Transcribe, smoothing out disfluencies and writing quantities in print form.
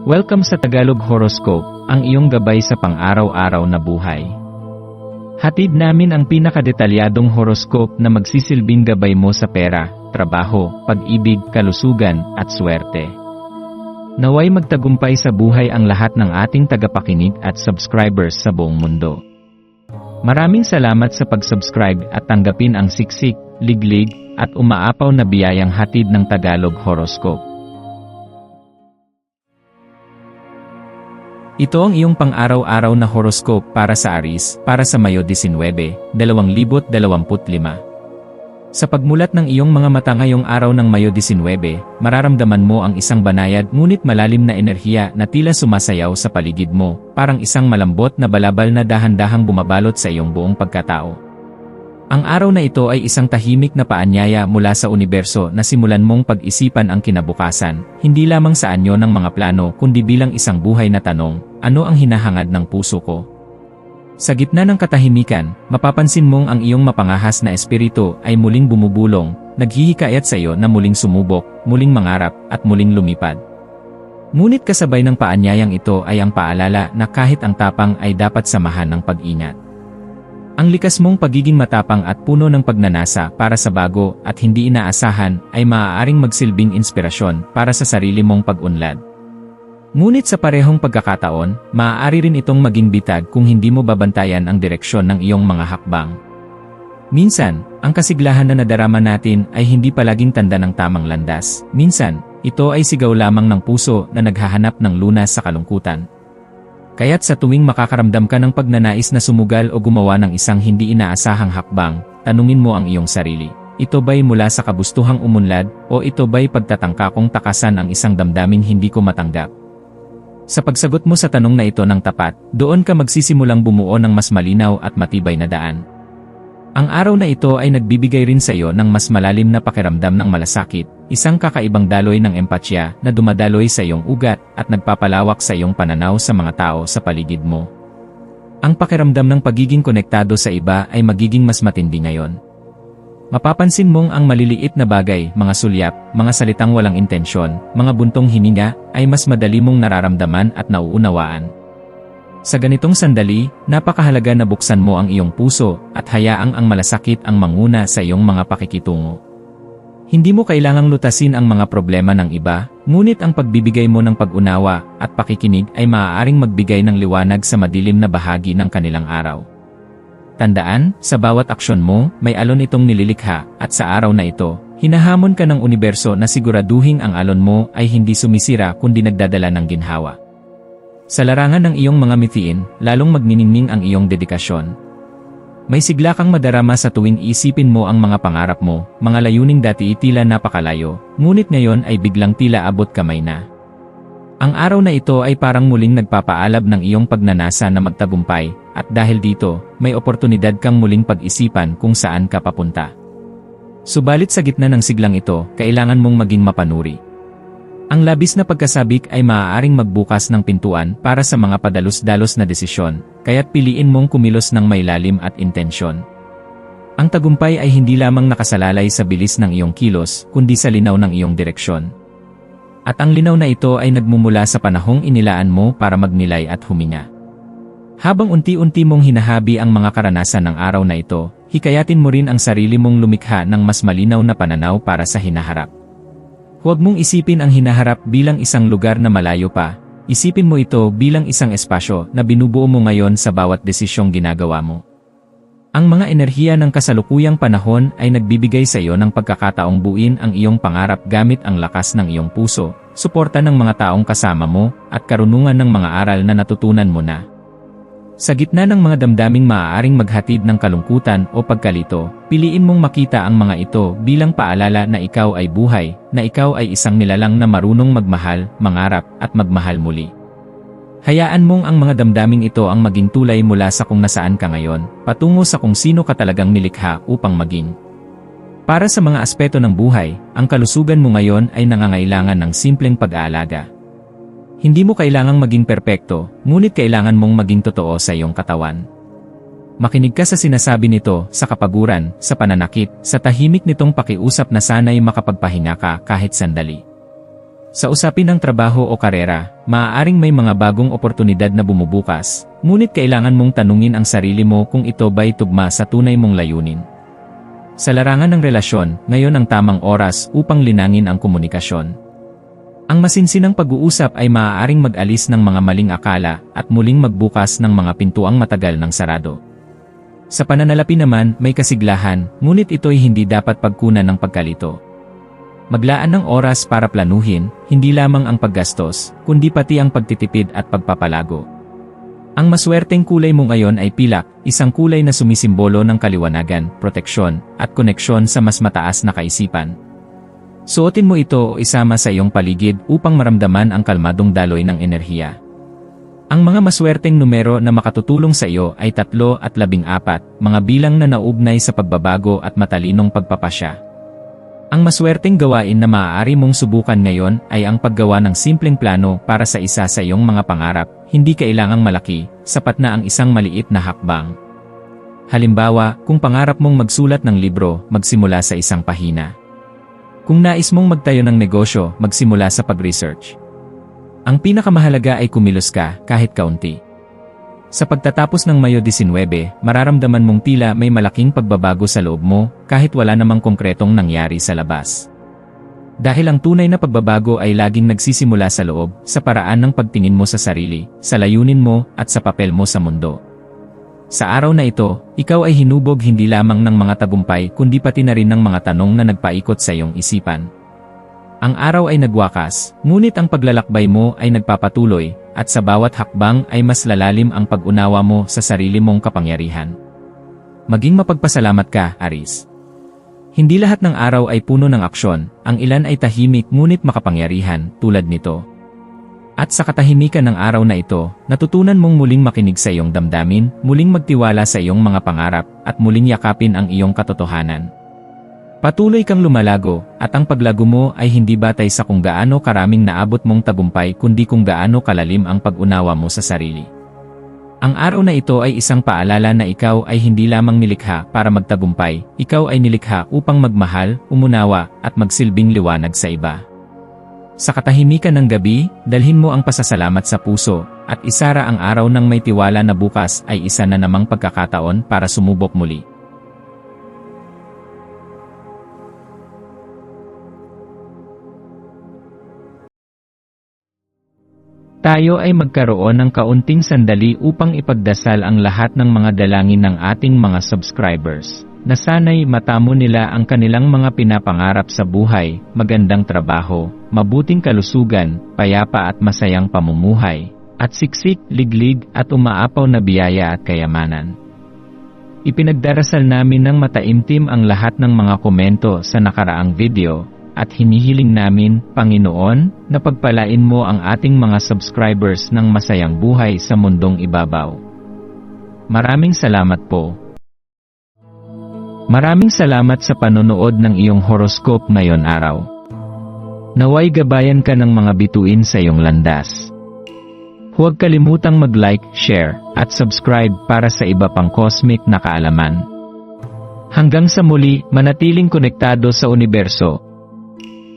Welcome sa Tagalog Horoscope, ang iyong gabay sa pang-araw-araw na buhay. Hatid namin ang pinakadetalyadong horoscope na magsisilbing gabay mo sa pera, trabaho, pag-ibig, kalusugan, at swerte. Naway magtagumpay sa buhay ang lahat ng ating tagapakinig at subscribers sa buong mundo. Maraming salamat sa pag-subscribe at tanggapin ang siksik, liglig, at umaapaw na biyayang hatid ng Tagalog Horoscope. Ito ang iyong pang-araw-araw na horoscope para sa Aries, para sa Mayo 19, 2025. Sa pagmulat ng iyong mga mata ngayong araw ng Mayo 19, mararamdaman mo ang isang banayad ngunit malalim na enerhiya na tila sumasayaw sa paligid mo, parang isang malambot na balabal na dahan-dahang bumabalot sa iyong buong pagkatao. Ang araw na ito ay isang tahimik na paanyaya mula sa universo na simulan mong pag-isipan ang kinabukasan, hindi lamang sa anyo ng mga plano kundi bilang isang buhay na tanong, ano ang hinahangad ng puso ko? Sa gitna ng katahimikan, mapapansin mong ang iyong mapangahas na espiritu ay muling bumubulong, naghihikayat sa iyo na muling sumubok, muling mangarap, at muling lumipad. Ngunit kasabay ng paanyayang ito ay ang paalala na kahit ang tapang ay dapat samahan ng pag-ingat. Ang likas mong pagiging matapang at puno ng pagnanasa para sa bago at hindi inaasahan ay maaaring magsilbing inspirasyon para sa sarili mong pag-unlad. Ngunit sa parehong pagkakataon, maaari rin itong maging bitag kung hindi mo babantayan ang direksyon ng iyong mga hakbang. Minsan, ang kasiglahan na nadarama natin ay hindi palaging tanda ng tamang landas. Minsan, ito ay sigaw lamang ng puso na naghahanap ng lunas sa kalungkutan. Kaya't sa tuwing makakaramdam ka ng pagnanais na sumugal o gumawa ng isang hindi inaasahang hakbang, tanungin mo ang iyong sarili. Ito ba'y mula sa kabustuhang umunlad o ito ba'y pagtatangka kong takasan ang isang damdaming hindi ko matanggap? Sa pagsagot mo sa tanong na ito ng tapat, doon ka magsisimulang bumuo ng mas malinaw at matibay na daan. Ang araw na ito ay nagbibigay rin sa iyo ng mas malalim na pakiramdam ng malasakit, isang kakaibang daloy ng empatya na dumadaloy sa iyong ugat at nagpapalawak sa iyong pananaw sa mga tao sa paligid mo. Ang pakiramdam ng pagiging konektado sa iba ay magiging mas matindi ngayon. Mapapansin mong ang maliliit na bagay, mga sulyap, mga salitang walang intensyon, mga buntong hininga, ay mas madali mong nararamdaman at nauunawaan. Sa ganitong sandali, napakahalaga na buksan mo ang iyong puso at hayaang ang malasakit ang manguna sa iyong mga pakikitungo. Hindi mo kailangang lutasin ang mga problema ng iba, ngunit ang pagbibigay mo ng pag-unawa at pakikinig ay maaaring magbigay ng liwanag sa madilim na bahagi ng kanilang araw. Tandaan, sa bawat aksyon mo, may alon itong nililikha at sa araw na ito, hinahamon ka ng universo na siguraduhin ang alon mo ay hindi sumisira kundi nagdadala ng ginhawa. Sa larangan ng iyong mga mithiin, lalong magniningning ang iyong dedikasyon. May sigla kang madarama sa tuwing isipin mo ang mga pangarap mo, mga layuning dati tila napakalayo, ngunit ngayon ay biglang tila abot kamay na. Ang araw na ito ay parang muling nagpapaalab ng iyong pagnanasa na magtagumpay, at dahil dito, may oportunidad kang muling pag-isipan kung saan ka papunta. Subalit sa gitna ng siglang ito, kailangan mong maging mapanuri. Ang labis na pagkasabik ay maaaring magbukas ng pintuan para sa mga padalos-dalos na desisyon, kaya't piliin mong kumilos ng may lalim at intensyon. Ang tagumpay ay hindi lamang nakasalalay sa bilis ng iyong kilos, kundi sa linaw ng iyong direksyon. At ang linaw na ito ay nagmumula sa panahong inilaan mo para magnilay at huminga. Habang unti-unti mong hinahabi ang mga karanasan ng araw na ito, hikayatin mo rin ang sarili mong lumikha ng mas malinaw na pananaw para sa hinaharap. Huwag mong isipin ang hinaharap bilang isang lugar na malayo pa, isipin mo ito bilang isang espasyo na binubuo mo ngayon sa bawat desisyong ginagawa mo. Ang mga enerhiya ng kasalukuyang panahon ay nagbibigay sa iyo ng pagkakataong buuin ang iyong pangarap gamit ang lakas ng iyong puso, suporta ng mga taong kasama mo, at karunungan ng mga aral na natutunan mo na. Sa gitna ng mga damdaming maaaring maghatid ng kalungkutan o pagkalito, piliin mong makita ang mga ito bilang paalala na ikaw ay buhay, na ikaw ay isang nilalang na marunong magmahal, mangarap, at magmahal muli. Hayaan mong ang mga damdaming ito ang maging tulay mula sa kung nasaan ka ngayon, patungo sa kung sino ka talagang nilikha upang maging. Para sa mga aspeto ng buhay, ang kalusugan mo ngayon ay nangangailangan ng simpleng pag-aalaga. Hindi mo kailangang maging perpekto, ngunit kailangan mong maging totoo sa iyong katawan. Makinig ka sa sinasabi nito, sa kapaguran, sa pananakit, sa tahimik nitong pakiusap na sana'y makapagpahinga ka kahit sandali. Sa usapin ng trabaho o karera, maaaring may mga bagong oportunidad na bumubukas, ngunit kailangan mong tanungin ang sarili mo kung ito ba'y tugma sa tunay mong layunin. Sa larangan ng relasyon, ngayon ang tamang oras upang linangin ang komunikasyon. Ang masinsinang pag-uusap ay maaaring mag-alis ng mga maling akala at muling magbukas ng mga pintuang matagal ng sarado. Sa pananalapi naman, may kasiglahan, ngunit ito'y hindi dapat pagkunan ng pagkalito. Maglaan ng oras para planuhin, hindi lamang ang paggastos, kundi pati ang pagtitipid at pagpapalago. Ang maswerteng kulay mo ngayon ay pilak, isang kulay na sumisimbolo ng kaliwanagan, proteksyon, at koneksyon sa mas mataas na kaisipan. Suotin mo ito o isama sa iyong paligid upang maramdaman ang kalmadong daloy ng enerhiya. Ang mga maswerteng numero na makatutulong sa iyo ay 3 at 14, mga bilang na naugnay sa pagbabago at matalinong pagpapasya. Ang maswerteng gawain na maaari mong subukan ngayon ay ang paggawa ng simpleng plano para sa isa sa iyong mga pangarap, hindi kailangang malaki, sapat na ang isang maliit na hakbang. Halimbawa, kung pangarap mong magsulat ng libro, magsimula sa isang pahina. Kung nais mong magtayo ng negosyo, magsimula sa pag-research. Ang pinakamahalaga ay kumilos ka, kahit kaunti. Sa pagtatapos ng Mayo 19, mararamdaman mong tila may malaking pagbabago sa loob mo, kahit wala namang konkretong nangyari sa labas. Dahil ang tunay na pagbabago ay laging nagsisimula sa loob, sa paraan ng pagtingin mo sa sarili, sa layunin mo, at sa papel mo sa mundo. Sa araw na ito, ikaw ay hinubog hindi lamang ng mga tagumpay kundi pati na rin ng mga tanong na nagpaikot sa iyong isipan. Ang araw ay nagwakas, ngunit ang paglalakbay mo ay nagpapatuloy, at sa bawat hakbang ay mas lalalim ang pag-unawa mo sa sarili mong kapangyarihan. Maging mapagpasalamat ka, Aries. Hindi lahat ng araw ay puno ng aksyon, ang ilan ay tahimik ngunit makapangyarihan, tulad nito. At sa katahimikan ng araw na ito, natutunan mong muling makinig sa iyong damdamin, muling magtiwala sa iyong mga pangarap, at muling yakapin ang iyong katotohanan. Patuloy kang lumalago, at ang paglago mo ay hindi batay sa kung gaano karaming naabot mong tagumpay kundi kung gaano kalalim ang pag-unawa mo sa sarili. Ang araw na ito ay isang paalala na ikaw ay hindi lamang nilikha para magtagumpay, ikaw ay nilikha upang magmahal, umunawa, at magsilbing liwanag sa iba. Sa katahimikan ng gabi, dalhin mo ang pasasalamat sa puso, at isara ang araw ng may tiwala na bukas ay isa na namang pagkakataon para sumubok muli. Tayo ay magkaroon ng kaunting sandali upang ipagdasal ang lahat ng mga dalangin ng ating mga subscribers, na sana'y matamo nila ang kanilang mga pinapangarap sa buhay, magandang trabaho, mabuting kalusugan, payapa at masayang pamumuhay, at siksik, liglig at umaapaw na biyaya at kayamanan. Ipinagdarasal namin ng mataimtim ang lahat ng mga komento sa nakaraang video, at hinihiling namin, Panginoon, na pagpalain mo ang ating mga subscribers ng masayang buhay sa mundong ibabaw. Maraming salamat po. Maraming salamat sa panonood ng iyong horoscope ngayon araw. Naway gabayan ka ng mga bituin sa iyong landas. Huwag kalimutang mag-like, share, at subscribe para sa iba pang cosmic na kaalaman. Hanggang sa muli, manatiling konektado sa universo,